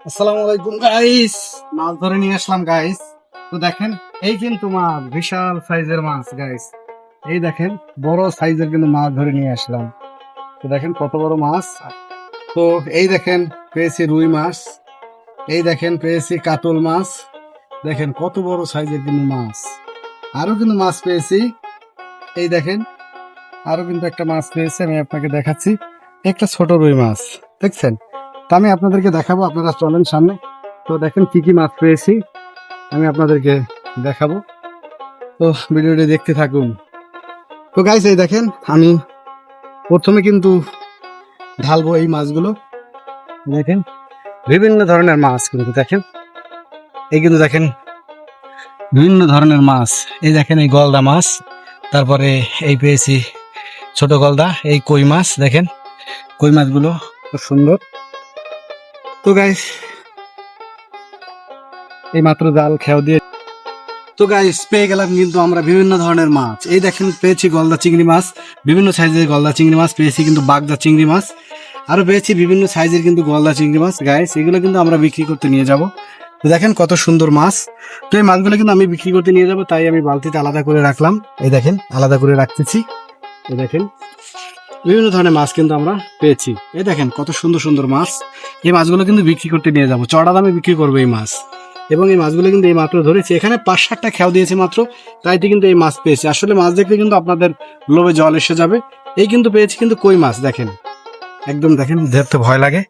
আসসালামু আলাইকুম গাইস, মাছ ধরে নিয়ে আসলাম গাইস। তো দেখেন, এই কিন্তু মাছ, বিশাল সাইজের মাছ গাইস। এই দেখেন, বড় সাইজের কিন্তু মাছ ধরে নিয়ে আসলাম। তো দেখেন কত বড় মাছ। তো এই দেখেন, পেয়েছি রুই মাছ। এই দেখেন, পেয়েছি কাতল মাছ। দেখেন কত বড় সাইজের কিন্তু মাছ। আরো কিন্তু মাছ পেয়েছি। এই দেখেন, আরো কিন্তু একটা মাছ পেয়েছি, আমি আপনাকে দেখাচ্ছি। একটা ছোট রুই মাছ, দেখছেন? তা আমি আপনাদেরকে দেখাবো, আপনারা চলেন সামনে। তো দেখেন কি কি মাছ পেয়েছি, আমি আপনাদেরকে দেখাবো। তো ভিডিওটি দেখতে থাকুন। তো গাইস, এই দেখেন, আমি প্রথমে কিন্তু ঢালবো এই মাছগুলো। দেখেন বিভিন্ন ধরনের মাছ কিন্তু দেখেন, এই কিন্তু দেখেন বিভিন্ন ধরনের মাছ। এই দেখেন, এই গলদা মাছ, তারপরে এই পেয়েছি ছোট গলদা, এই কই মাছ। দেখেন কই মাছগুলো খুব সুন্দর। তো গাইস, এই মাত্র জাল খেয়াও দিয়ে, তো গাইস পেয়ে গেলাম কিন্তু আমরা বিভিন্ন ধরনের মাছ। এই দেখেন, পেয়েছি গলদা চিংড়ি মাছ, বিভিন্ন সাইজের গলদা চিংড়ি মাছ পেয়েছি, কিন্তু বাগদা চিংড়ি মাছ। আরো পেয়েছি বিভিন্ন সাইজের কিন্তু গলদা চিংড়ি মাছ গাইস। এগুলো কিন্তু আমরা বিক্রি করতে নিয়ে যাব। তো দেখেন কত সুন্দর মাছ। তো এই মাছগুলো কিন্তু আমি বিক্রি করতে নিয়ে যাব, তাই আমি বালতিতে আলাদা করে রাখলাম। এই দেখেন, আলাদা করে রাখতেছি। এই দেখেন বিভিন্ন ধরনের মাছ কিন্তু আমরা পেয়েছি। এই দেখেন কত সুন্দর সুন্দর মাছ। এই মাছগুলো কিন্তু বিক্রি করতে নিয়ে যাব, চড়া দামে বিক্রি করবো এই মাছ। এবং এই মাছগুলো কিন্তু এই মাত্র ধরেছি, এখানে 5-7টা খেয়াও দিয়েছে মাত্র, তাইতে কিন্তু এই মাছ পেয়েছি। আসলে মাছ দেখলে কিন্তু আপনাদের লোভে জল এসে যাবে। এই কিন্তু পেয়েছি কিন্তু কই মাছ। দেখেন একদম, দেখেন ধরতে ভয় লাগে।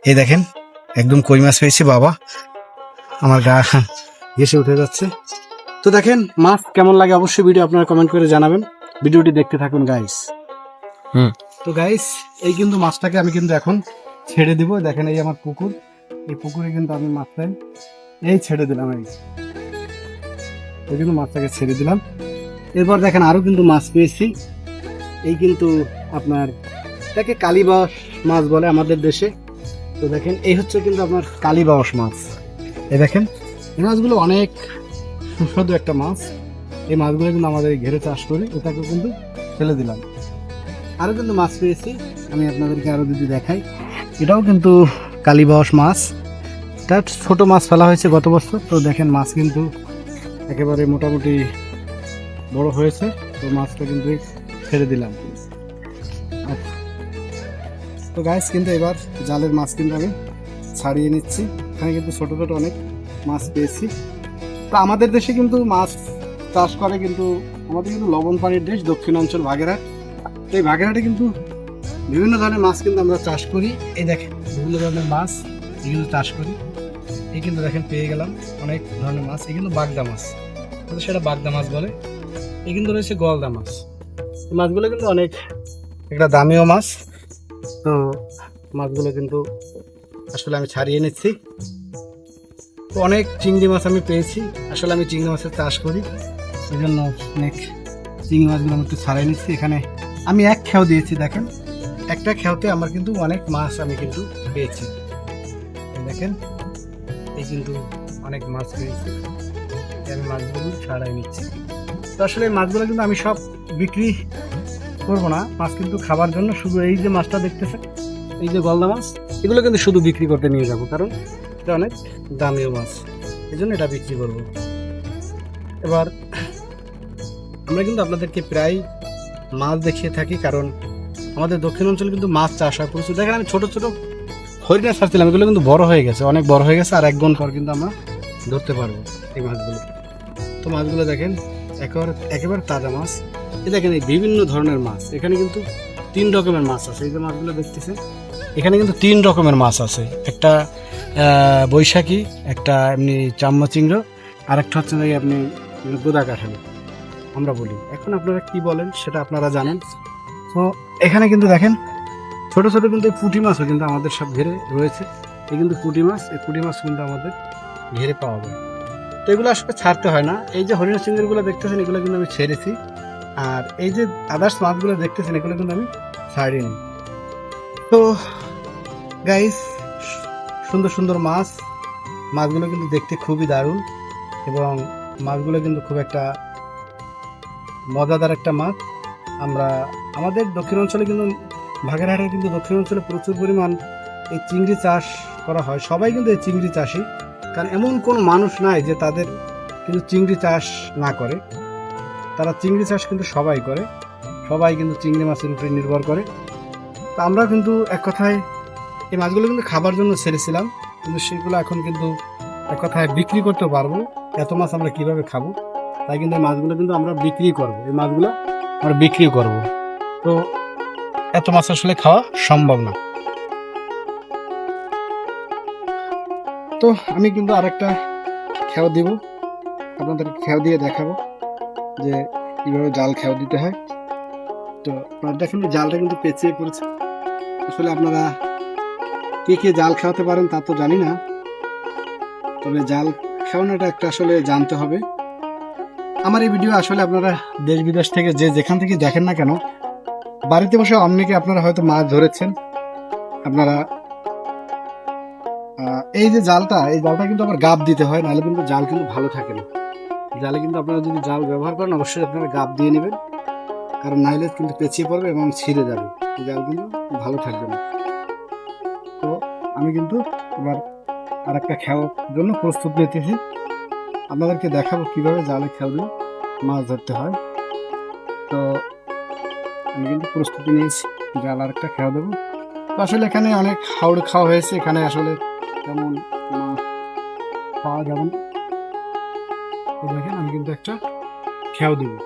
এই দেখেন একদম কই মাছ পেয়েছি। বাবা, আমার গা ঘেসে উঠে যাচ্ছে। তো দেখেন মাছ কেমন লাগে অবশ্যই ভিডিও আপনারা কমেন্ট করে জানাবেন। ভিডিওটি দেখতে থাকুন গাইস। তো গাইস, এই কিন্তু মাছটাকে আমি কিন্তু এখন ছেড়ে দিব। দেখেন এই আমার পুকুর, এই পুকুরে কিন্তু আমি মাছটা এই ছেড়ে দিলাম। এই কিন্তু মাছটাকে ছেড়ে দিলাম। এরপর দেখেন আরো কিন্তু মাছ পেয়েছি। এই কিন্তু আপনার এটাকে কালীবাউস মাছ বলে আমাদের দেশে। তো দেখেন এই হচ্ছে কিন্তু আপনার কালীবাউস মাছ। এই দেখেন, এই মাছগুলো অনেক সুস্বাদু একটা মাছ। এই মাছগুলো কিন্তু আমাদের ঘেরে চাষ করি, এটাকে কিন্তু ফেলে দিলাম। আরো কিন্তু মাছ পেয়েছি, আমি আপনাদেরকে আরো যদি দেখাই। এটাও কিন্তু কালীবাউস মাছ। এটা ছোট মাছ ফেলা হয়েছে গত বছর। তো দেখেন মাছ কিন্তু একেবারে মোটামুটি বড় হয়েছে। তো মাছটা কিন্তু ছেড়ে দিলাম। তো গাইস, কিন্তু এবার জালের মাছ কিন্তু আমি ছাড়িয়ে নিচ্ছি। এখানে কিন্তু ছোট ছোট অনেক মাছ পেয়েছি। তো আমাদের দেশে কিন্তু মাছ চাষ করে, কিন্তু আমাদের কিন্তু লবণ পানির দেশ, দক্ষিণাঞ্চল বাগেরহাট। তো এই বাগেরহাটে কিন্তু বিভিন্ন ধরনের মাছ কিন্তু আমরা চাষ করি। এই দেখেন বিভিন্ন ধরনের মাছ এগুলো চাষ করি। এই কিন্তু দেখেন পেয়ে গেলাম অনেক ধরনের মাছ। এই কিন্তু বাগদা মাছ, সেটা বাগদা মাছ বলে। এই কিন্তু রয়েছে গলদা মাছ। এই মাছগুলো কিন্তু অনেক একটা দামিও মাছ। তো মাছগুলো কিন্তু আসলে আমি ছাড়িয়ে নিচ্ছি। তো অনেক চিংড়ি মাছ আমি পেয়েছি। আসলে আমি চিংড়ি মাছের চাষ করি, সেই জন্য অনেক চিংড়ি মাছগুলো আমি একটু ছাড়িয়ে নিচ্ছি। এখানে আমি এক খেয়াও দিয়েছি। দেখেন একটা খেয়াতে আমার কিন্তু অনেক মাছ আমি কিন্তু পেয়েছি। দেখেন এই কিন্তু অনেক মাছ পেয়েছি, আমি মাছগুলো ছাড়াই নিচ্ছি। তো আসলে এই মাছগুলো কিন্তু আমি সব বিক্রি করবো না, মাছ কিন্তু খাবার জন্য। শুধু এই যে মাছটা দেখতেছেন, এই যে গলদা মাছ, এগুলো কিন্তু শুধু বিক্রি করতে নিয়ে যাবো, কারণ এটা অনেক দামিও মাছ, এই জন্য এটা বিক্রি করব। এবার আমরা কিন্তু আপনাদেরকে প্রায় মাছ দেখিয়ে থাকি, কারণ আমাদের দক্ষিণ অঞ্চলে কিন্তু মাছ চাষ হয় প্রচুর। দেখেন আমি ছোট ছোট হরিণা ছাড়ছিলাম, এগুলো কিন্তু বড় হয়ে গেছে, অনেক বড় হয়ে গেছে। আর 1 ঘন্টা পর কিন্তু আমরা ধরতে পারবো এই মাছগুলো। তো মাছগুলো দেখেন একেবারে তাজা মাছ। এই দেখেন এই বিভিন্ন ধরনের মাছ। এখানে কিন্তু 3 রকমের মাছ আছে। এই যে মাছগুলো দেখতেছেন, এখানে কিন্তু 3 রকমের মাছ আছে। একটা বৈশাখী, একটা এমনি চাম্মা চিংড়ো, আর একটা হচ্ছে যে আপনি গোদা কাঠালি আমরা বলি। এখন আপনারা কি বলেন সেটা আপনারা জানেন। তো এখানে কিন্তু দেখেন ছোট ছোট কিন্তু পুঁটি মাছও কিন্তু আমাদের সব ঘেরে রয়েছে। এই কিন্তু পুঁটি মাছ, এই পুঁটি মাছ কিন্তু আমাদের ঘেরে পাওয়া যায়। তো এগুলো আসলে ছাড়তে হয় না। এই যে হরিণা চিংড়িগুলো দেখতেছেন, এগুলো কিন্তু আমি ছেড়েছি। আর এই যে আদার্স মাছগুলো দেখতেছেন, এগুলো কিন্তু আমি ছাড়িনি। তো গাইস, সুন্দর সুন্দর মাছ, মাছগুলো কিন্তু দেখতে খুবই দারুণ, এবং মাছগুলো কিন্তু খুব একটা মজাদার একটা মাছ। আমরা আমাদের দক্ষিণ অঞ্চলে কিন্তু বাগেরহাটের কিন্তু দক্ষিণ অঞ্চলে প্রচুর পরিমাণ এই চিংড়ি চাষ করা হয়, সবাই কিন্তু এই চিংড়ি চাষই, কারণ এমন কোনো মানুষ নাই যে তাদের কিন্তু চিংড়ি চাষ না করে। তারা চিংড়ি চাষ কিন্তু সবাই করে, সবাই কিন্তু চিংড়ি মাছের উপরে নির্ভর করে। তো আমরা কিন্তু এক কথায় এই মাছগুলো কিন্তু খাবার জন্য ছেড়েছিলাম, কিন্তু সেগুলো এখন কিন্তু এক কথায় বিক্রি করতে পারবো। এত মাছ আমরা কিভাবে খাবো, তাই কিন্তু এই মাছগুলো কিন্তু আমরা বিক্রি করবো, এই মাছগুলো আমরা বিক্রি করব। তো এত মাছ আসলে খাওয়া সম্ভব না। তো আমি কিন্তু আরেকটা খেও দিব, আপনাদেরকে খেও দিয়ে দেখাবো যে কিভাবে জাল খেও দিতে হয়। তো আপনারা দেখেন জালটা কিন্তু পেঁচিয়ে পড়েছে। আসলে আপনারা কে কে জাল খাওয়াতে পারেন তা তো জানি না, তবে জাল খাওয়ানোটা একটা আসলে জানতে হবে। আমার এই ভিডিও আসলে আপনারা দেশ বিদেশ থেকে যে যেখান থেকে দেখেন না কেন, বাড়িতে বসে অনেকে আপনারা হয়তো মাছ ধরেছেন। আপনারা এই যে জালটা, এই জালটা কিন্তু আবার গাব দিতে হয়, নাহলে কিন্তু জাল কিন্তু ভালো থাকে না। জালে কিন্তু আপনারা যদি জাল ব্যবহার করেন অবশ্যই আপনারা গাব দিয়ে নেবেন, কারণ নাইলে কিন্তু পেঁচিয়ে পড়বে এবং ছিঁড়ে যাবে, জাল কিন্তু ভালো থাকবে না। তো আমি কিন্তু এবার আর একটা খেয়ার জন্য প্রস্তুত নিতেছি, আপনাদেরকে দেখাবো কিভাবে জালে খেয়াল দিয়ে মাছ ধরতে হয়। তো আমি কিন্তু প্রস্তুতি নিয়েছি, জাল আর একটা খেয়াল দেবো। তো আসলে এখানে অনেক হাওড় খাওয়া হয়েছে, এখানে আসলে তেমন খাওয়া যাবে না। দেখেন আমি কিন্তু একটা খেয়াও দেবো,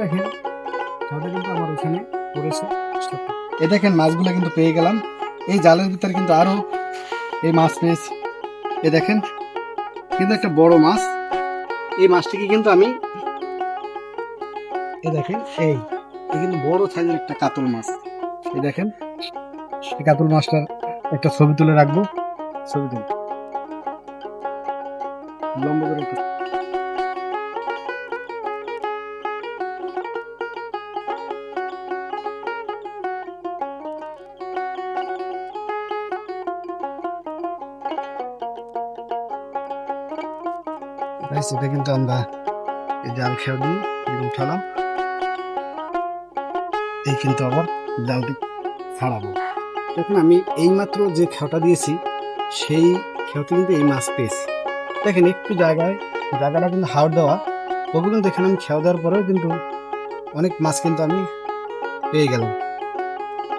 দেখেন খেয়াটা কিন্তু আমার ওখানে পড়েছে। এ দেখেন মাছগুলো কিন্তু পেয়ে গেলাম, এই জালের ভিতরে কিন্তু আরো এই মাছ পেয়েছি। এ দেখেন কিন্তু একটা বড় মাছ, এই মাছটিকে কিন্তু আমি এই দেখেন এই কিন্তু বড় সাইজের একটা কাতল মাছ। এই দেখেন এই কাতল মাছটার একটা ছবি তুলে রাখবো, ছবি তুলে লম্বা করে একটু। এটা কিন্তু আমরা এই জাল খেয়াল দিয়ে উঠালাম, এই কিন্তু আবার জালটি ছাড়াবো। দেখুন আমি এইমাত্র যে খেয়াটা দিয়েছি সেই খেয়াতে কিন্তু এই মাছ পেয়েছি। দেখেন একটু জায়গাটা কিন্তু হাওড় দেওয়া, তবু কিন্তু এখানে আমি খেয়া দেওয়ার পরেও কিন্তু অনেক মাছ কিন্তু আমি পেয়ে গেলাম।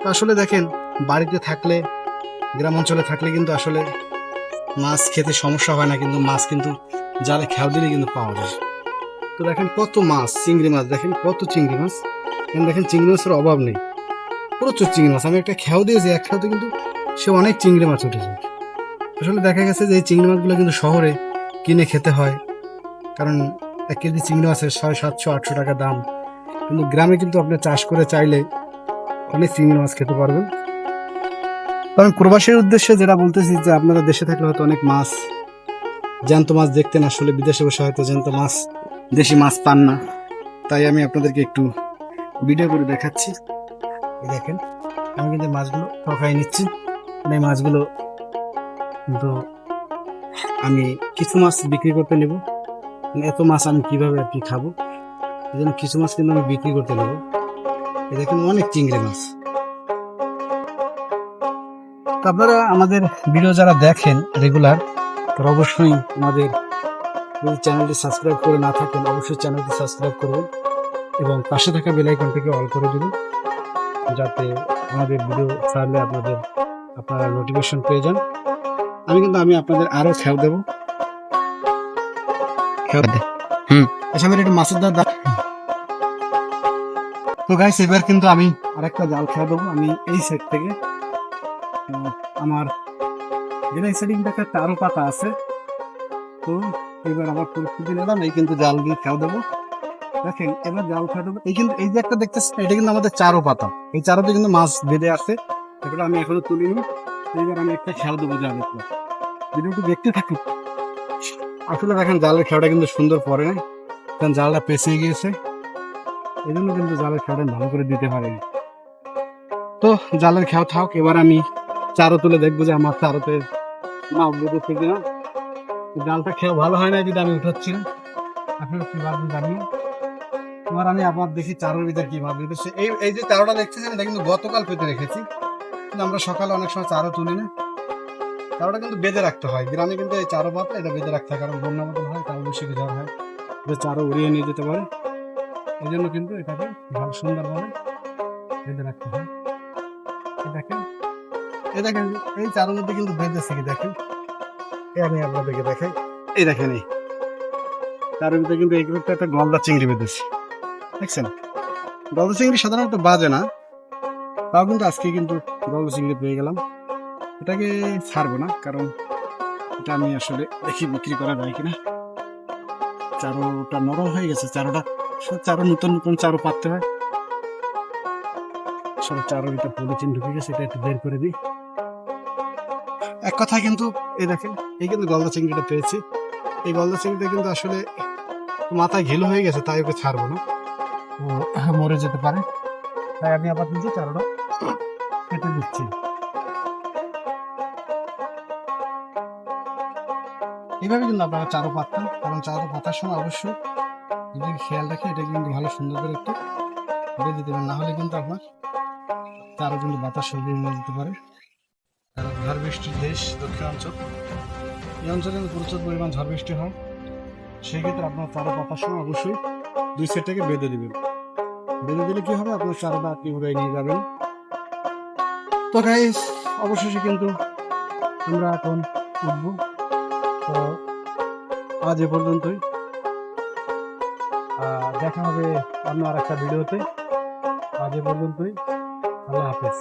তো আসলে দেখেন বাড়িতে থাকলে, গ্রাম অঞ্চলে থাকলে কিন্তু আসলে মাছ খেতে সমস্যা হয় না, কিন্তু মাছ কিন্তু জালে খেয়াও দিলে কিন্তু পাওয়া যায়। তো দেখেন কত মাছ, চিংড়ি মাছ, দেখেন কত চিংড়ি মাছ, দেখেন চিংড়ি মাছের অভাব নেই, প্রচুর চিংড়ি মাছ। আমি একটা খেয়াও দিয়েছি, এক খেয়াতে কিন্তু সে অনেক চিংড়ি মাছ উঠেছে। আসলে দেখা গেছে যে এই চিংড়ি মাছগুলো কিন্তু শহরে কিনে খেতে হয়, কারণ 1 কেজি চিংড়ি মাছের 600-700-800 টাকা দাম, কিন্তু গ্রামে কিন্তু আপনি চাষ করে চাইলে অনেক চিংড়ি মাছ খেতে পারবেন। কারণ প্রবাসীর উদ্দেশ্যে যেটা বলতেছি যে আপনারা দেশে থাকলে হয়তো অনেক মাছ, জ্যান্ত মাছ দেখতেন, আসলে বিদেশে বসে হয়তো জ্যান্ত মাছ, দেশি মাছ পান না, তাই আমি আপনাদেরকে একটু ভিডিও করে দেখাচ্ছি। দেখেন আমি কিন্তু মাছগুলো ঠকাই নিচ্ছি, এই মাছগুলো কিন্তু আমি কিছু মাছ বিক্রি করতে নেব, এত মাছ আমি কিভাবে আর কি খাবো, এই জন্য কিছু মাছ কিন্তু আমি বিক্রি করতে নেব। দেখেন অনেক চিংড়ি মাছ। আপনারা আমাদের ভিডিও যারা দেখেন রেগুলার, তারা অবশ্যই আমাদের চ্যানেলটি সাবস্ক্রাইব করে না থাকেন অবশ্যই চ্যানেলটি সাবস্ক্রাইব করবেন এবং পাশে থাকা বেল আইকনটিকে অল করে দেবেন, যাতে আমাদের ভিডিও ছাড়লে আপনারা নোটিফিকেশন পেয়ে যান। আমি আপনাদের আরো খেয়াল দেবো, একটু মাছের দাঁত। তো গাইস এবার কিন্তু আমি আরেকটা জাল খেয়া দেবো, আমি এই সাইড থেকে আমার এই সাইডে একটা চারো পাতা আছে। তো এবার আবার প্রস্তুতি নিলাম, এই কিন্তু জাল দিয়ে খেয়া দেবো। দেখেন এবার জাল খেয়া দেবো, এই যে একটা দেখতেছি এটা কিন্তু আমাদের চারো পাতা, এই চারোতে কিন্তু মাছ বেঁধে আছে, এগুলো আমি এখনো তুলিনি। এবার আমি একটা খেয়া দেবো জালের, ভিডিওটি দেখতে থাকি। আসলে দেখেন জালের খেয়াটা কিন্তু সুন্দর পড়ে না, কারণ জালটা পেঁচিয়ে গিয়েছে, এই জন্য কিন্তু জালের খেয়াটা ভালো করে দিতে পারেনি। তো জালের খেয়া থাক, এবার আমি চারো তুলে দেখবো যে আমার চারোতে মাছ বেঁধেছে কিনা। জালটা খেয়ে ভালো হয় না যদি আমি উঠাচ্ছি না, আপনারা কি ভাববেন জানি। এবার আমি আবার দেখি চারোর ভিতরে কি মাছ বেঁধেছে। এই যে চারোটা দেখতেছেন এটা কিন্তু গতকাল পেতে রেখেছি, কিন্তু আমরা সকালে অনেক সময় চারও তুলি না, চারোটা কিন্তু বেঁধে রাখতে হয়। গ্রামে কিন্তু এই চারো পাতা এটা বেঁধে রাখতে হয়, কারণ বন্যা মতন হয়, কারণ বৈশাখী ঝড় হয়, যে চারও উড়িয়ে নিয়ে যেতে পারে। এই জন্য কিন্তু এটাকে ভালো সুন্দরভাবে বেঁধে রাখতে হয়। এই দেখেন, এই দেখেন, এই চারোর মধ্যে কিন্তু বেঁধেছে কি দেখেন, এই আমি আপনাদেরকে দেখাই। এই দেখেন, এই চারের মধ্যে কিন্তু এইগুলো একটা গলদা চিংড়ি বেঁধেছে, দেখছেন? গলদা চিংড়ি সাধারণত বাজে না, তাও কিন্তু আজকে কিন্তু গলদা চিংড়ি পেয়ে গেলাম। এটাকে ছাড়বো না, কারণ এটা আমি আসলে দেখি বিক্রি করা যায় কিনা। চারোটা নরম হয়ে গেছে, চারো নতুন নতুন চারো পাততে হয়। সব চারোর ভিতরে পলিথিন ঢুকে গেছে, এটা একটু বের করে দিই। এক কথা কিন্তু এই দেখেন, এই কিন্তু গলদা চিংড়িটা পেয়েছি। এই গলদা চিংড়িটা কিন্তু আসলে মাথায় ঘিলু হয়ে গেছে, তাই ওকে ছাড়বো না, ও মরে যেতে পারে। তাই আমি আবার কিন্তু চারোটা কেটে দিচ্ছি। এইভাবে কিন্তু আপনারা চারো পাততেন, কারণ চারো পাতার সময় অবশ্যই যদি খেয়াল রাখে এটা কিন্তু ভালো সুন্দর করে একটু বেঁধে দেবেন, না হলে কিন্তু আপনার চারো কিন্তু বাতাস সরিয়ে নিয়ে যেতে পারে। কারণ ঝড় বৃষ্টির দেশ দক্ষিণাঞ্চল, এই অঞ্চলে কিন্তু প্রচুর পরিমাণ ঝড় বৃষ্টি হয়। সেক্ষেত্রে আপনার চারো পাতার সময় অবশ্যই দুই সাইডটাকে বেঁধে দিবেন। বেঁধে দিলে কি হবে, আপনার চারোটা আপনি উড়াই নিয়ে যাবেন। তো গাইস, অবশেষে কিন্তু আমরা এখন উঠবো। তো আজ এ পর্যন্তই, দেখা হবে অন্য আর একটা ভিডিওতে। আজ এ পর্যন্তই, আল্লাহ হাফেজ।